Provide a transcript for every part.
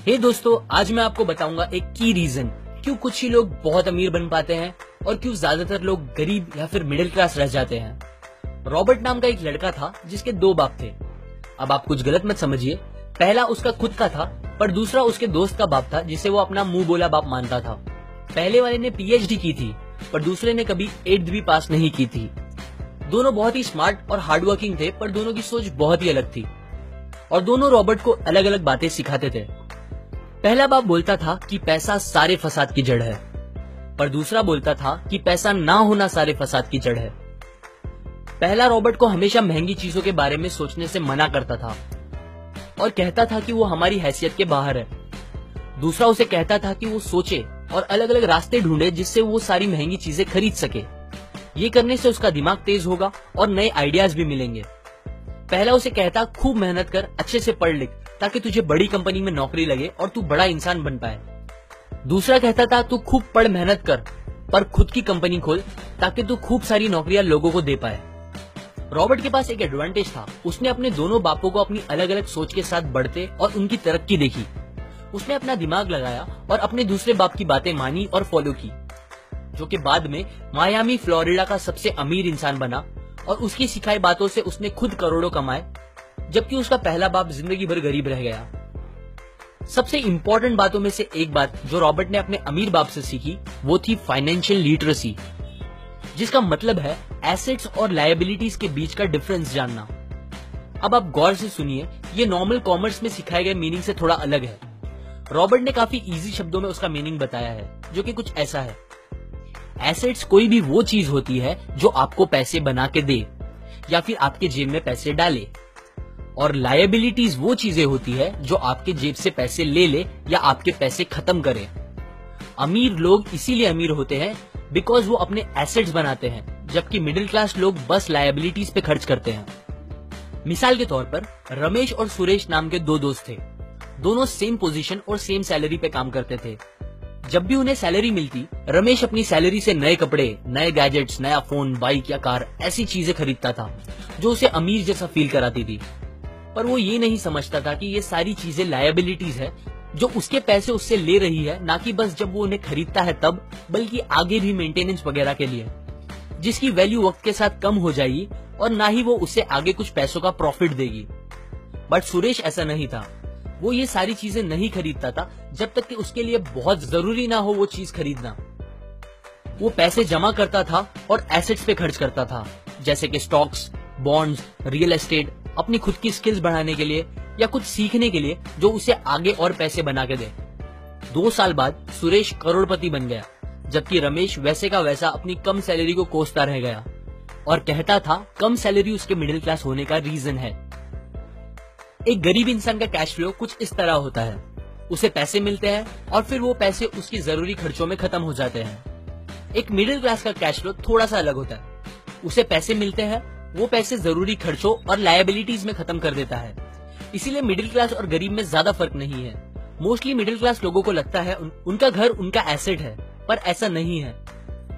हे दोस्तों, आज मैं आपको बताऊंगा एक की रीजन क्यों कुछ ही लोग बहुत अमीर बन पाते हैं और क्यों ज्यादातर लोग गरीब या फिर मिडिल क्लास रह जाते हैं। रॉबर्ट नाम का एक लड़का था जिसके दो बाप थे। अब आप कुछ गलत मत समझिए, पहला उसका खुद का था पर दूसरा उसके दोस्त का बाप था जिसे वो अपना मुंह बोला बाप मानता था। पहले वाले ने पीएचडी की थी पर दूसरे ने कभी 8th भी पास नहीं की थी। दोनों बहुत ही स्मार्ट और हार्डवर्किंग थे पर दोनों की सोच बहुत ही अलग थी और दोनों रॉबर्ट को अलग अलग बातें सिखाते थे। पहला बाप बोलता था कि पैसा सारे फसाद की जड़ है, पर दूसरा बोलता था कि पैसा ना होना सारे फसाद की जड़ है। पहला रॉबर्ट को हमेशा महंगी चीजों के बारे में सोचने से मना करता था और कहता था कि वो हमारी हैसियत के बाहर है। दूसरा उसे कहता था कि वो सोचे और अलग अलग रास्ते ढूंढे जिससे वो सारी महंगी चीजें खरीद सके। ये करने से उसका दिमाग तेज होगा और नए आइडियाज भी मिलेंगे। पहला उसे कहता खूब मेहनत कर, अच्छे से पढ़ लिख ताकि तुझे बड़ी कंपनी में नौकरी लगे और तू बड़ा इंसान बन पाए। दूसरा कहता था तू खूब पढ़ मेहनत कर पर खुद की कंपनी खोल ताकि तू खूब सारी नौकरियां लोगों को दे पाए। रॉबर्ट के पास एक एडवांटेज था, उसने अपने दोनों बापों को अपनी अलग अलग सोच के साथ बढ़ते और उनकी तरक्की देखी। उसने अपना दिमाग लगाया और अपने दूसरे बाप की बातें मानी और फॉलो की, जो कि बाद में मायामी फ्लोरिडा का सबसे अमीर इंसान बना और उसकी सिखाई बातों से उसने खुद करोड़ों कमाए, जबकि उसका पहला बाप जिंदगी भर गरीब रह गया। सबसे इंपॉर्टेंट बातों में से एक बात जो रॉबर्ट ने अपने अमीर बाप से सीखी वो थी फाइनेंशियल लिटरेसी, जिसका मतलब है एसेट्स और लायबिलिटीज के बीच का डिफरेंस जानना। अब आप गौर से सुनिए, ये नॉर्मल कॉमर्स में सिखाए गए मीनिंग से थोड़ा अलग है। रॉबर्ट ने काफी इजी शब्दों में उसका मीनिंग बताया है, जो कि कुछ ऐसा है। एसेट्स कोई भी वो चीज होती है जो आपको पैसे बना के दे या फिर आपके जेब में पैसे डाले, और लायबिलिटीज वो चीजें होती है जो आपके जेब से पैसे ले ले या आपके पैसे खत्म करे। अमीर लोग इसीलिए अमीर होते हैं बिकॉज वो अपने एसेट्स बनाते हैं, जबकि मिडिल क्लास लोग बस लायबिलिटीज पे खर्च करते हैं। मिसाल के तौर पर रमेश और सुरेश नाम के दो दोस्त थे। दोनों सेम पोजीशन और सेम सैलरी पे काम करते थे। जब भी उन्हें सैलरी मिलती, रमेश अपनी सैलरी से नए कपड़े, नए गैजेट्स, नया फोन, बाइक या कार ऐसी चीजें खरीदता था जो उसे अमीर जैसा फील कराती थी। पर वो ये नहीं समझता था कि ये सारी चीजें लायबिलिटीज है जो उसके पैसे उससे ले रही है, ना कि बस जब वो उन्हें खरीदता है तब, बल्कि आगे भी मेंटेनेंस वगैरह के लिए, जिसकी वैल्यू वक्त के साथ कम हो जाएगी और ना ही वो उससे आगे कुछ पैसों का प्रॉफिट देगी। बट सुरेश ऐसा नहीं था। वो ये सारी चीजें नहीं खरीदता था जब तक कि उसके लिए बहुत जरूरी ना हो वो चीज खरीदना। वो पैसे जमा करता था और एसेट्स पे खर्च करता था, जैसे कि स्टॉक्स, बॉन्ड्स, रियल एस्टेट, अपनी खुद की स्किल्स बढ़ाने के लिए या कुछ सीखने के लिए जो उसे आगे और पैसे बना के दे। 2 साल बाद सुरेश करोड़पति बन गया, जबकि रमेश वैसे का वैसा अपनी कम सैलरी को कोसता रह गया और कहता था कम सैलरी उसके मिडिल क्लास होने का रीजन है। एक गरीब इंसान का कैश फ्लो कुछ इस तरह होता है, उसे पैसे मिलते हैं और फिर वो पैसे उसकी जरूरी खर्चों में खत्म हो जाते हैं। एक मिडिल क्लास का कैश फ्लो थोड़ा सा अलग होता है, उसे पैसे मिलते हैं, वो पैसे जरूरी खर्चों और लायबिलिटीज में खत्म कर देता है। इसीलिए मिडिल क्लास और गरीब में ज्यादा फर्क नहीं है। मोस्टली मिडिल क्लास लोगों को लगता है उनका घर उनका एसेट है, पर ऐसा नहीं है।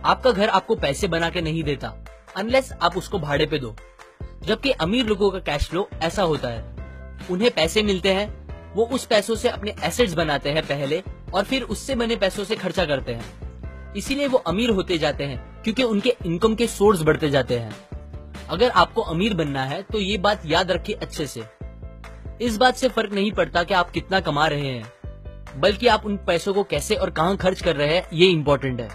आपका घर आपको पैसे बना के नहीं देता अनलेस आप उसको भाड़े पे दो, जबकि अमीर लोगों का कैश फ्लो ऐसा होता है, उन्हें पैसे मिलते हैं, वो उस पैसों से अपने एसेट्स बनाते हैं पहले और फिर उससे बने पैसों से खर्चा करते हैं। इसीलिए वो अमीर होते जाते हैं क्योंकि उनके इनकम के सोर्स बढ़ते जाते हैं। अगर आपको अमीर बनना है तो ये बात याद रखिए अच्छे से। इस बात से फर्क नहीं पड़ता कि आप कितना कमा रहे हैं, बल्कि आप उन पैसों को कैसे और कहां खर्च कर रहे हैं, ये इंपॉर्टेंट है।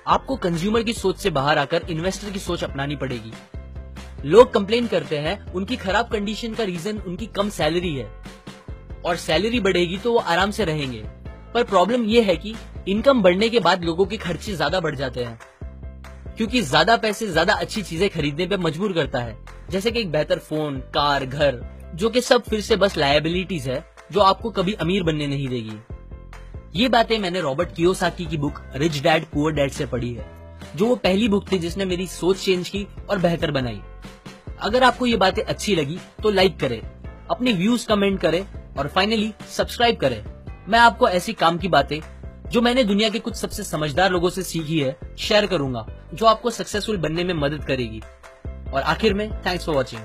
आपको कंज्यूमर की सोच से बाहर आकर इन्वेस्टर की सोच अपनानी पड़ेगी। लोग कंप्लेन करते हैं उनकी खराब कंडीशन का रीजन उनकी कम सैलरी है और सैलरी बढ़ेगी तो वो आराम से रहेंगे, पर प्रॉब्लम ये है कि इनकम बढ़ने के बाद लोगों के खर्चे ज्यादा बढ़ जाते हैं, क्योंकि ज्यादा पैसे ज्यादा अच्छी चीजें खरीदने पे मजबूर करता है, जैसे कि एक बेहतर फोन, कार, घर, जो कि सब फिर से बस लायबिलिटीज है जो आपको कभी अमीर बनने नहीं देगी। ये बातें मैंने रॉबर्ट कियोसाकी की book rich dad poor dad से पढ़ी है, जो वो पहली बुक थी जिसने मेरी सोच चेंज की और बेहतर बनाई। अगर आपको ये बातें अच्छी लगी तो लाइक करें, अपने व्यूज कमेंट करें और फाइनली सब्सक्राइब करें। मैं आपको ऐसी काम की बातें जो मैंने दुनिया के कुछ सबसे समझदार लोगों से सीखी है शेयर करूंगा, जो आपको सक्सेसफुल बनने में मदद करेगी। और आखिर में थैंक्स फॉर वॉचिंग।